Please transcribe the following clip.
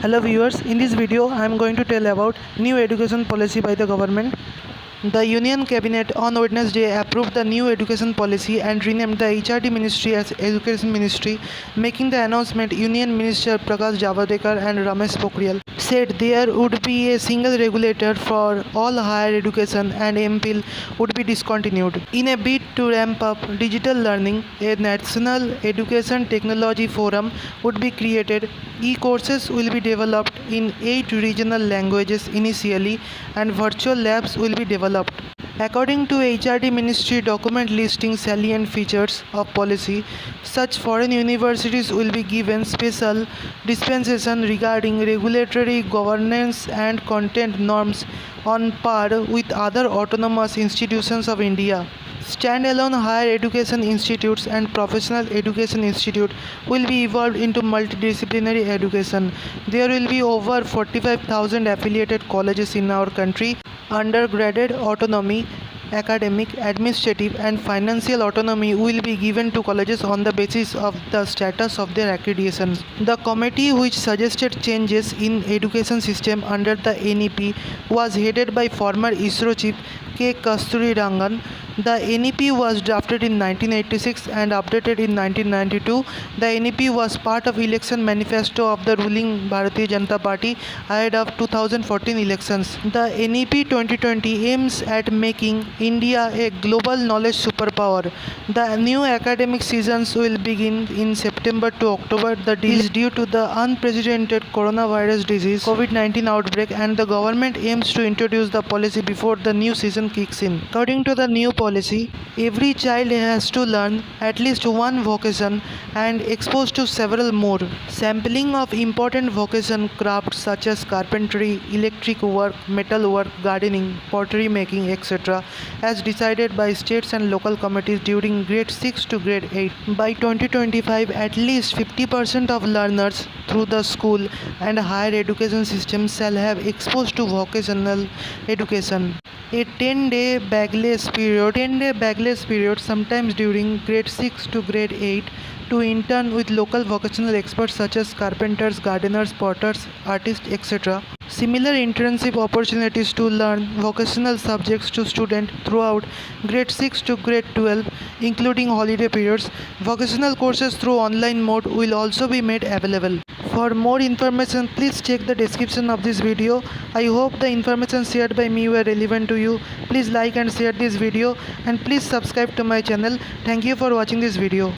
Hello viewers, in this video I am going to tell about new education policy by the government. The Union Cabinet on Wednesday approved the new education policy and renamed the HRD Ministry as Education Ministry, making the announcement Union Minister Prakash Javadekar and Ramesh Pokhriyal said there would be a single regulator for all higher education and MPhil would be discontinued. In a bid to ramp up digital learning, a National Education Technology Forum would be created. E-courses will be developed in 8 regional languages initially and virtual labs will be developed. According to HRD Ministry document listing salient features of policy, such foreign universities will be given special dispensation regarding regulatory governance and content norms on par with other autonomous institutions of India. Standalone higher education institutes and professional education institute will be evolved into multidisciplinary education. There will be over 45,000 affiliated colleges in our country. Undergraduate autonomy, academic, administrative and financial autonomy will be given to colleges on the basis of the status of their accreditation. The committee which suggested changes in education system under the NEP was headed by former ISRO chief K. Kasturirangan. The NEP was drafted in 1986 and updated in 1992. The NEP was part of election manifesto of the ruling Bharatiya Janata Party ahead of 2014 elections. The NEP 2020 aims at making India a global knowledge superpower. The new academic seasons will begin in September to October. The delay is due to the unprecedented coronavirus disease COVID-19 outbreak, and the government aims to introduce the policy before the new season kicks in. According to the new policy, every child has to learn at least one vocation and exposed to several more. Sampling of important vocation crafts such as carpentry, electric work, metal work, gardening, pottery making, etc. as decided by states and local committees during grade 6 to grade 8. By 2025, at least 50% of learners through the school and higher education system shall have exposed to vocational education. A 10-day bagless period sometimes during grade 6 to grade 8 to intern with local vocational experts such as carpenters, gardeners, potters, artists, etc. Similar internship opportunities to learn vocational subjects to students throughout grade 6 to grade 12, including holiday periods. Vocational courses through online mode will also be made available. For more information, please check the description of this video. I hope the information shared by me were relevant to you. Please like and share this video and please subscribe to my channel. Thank you for watching this video.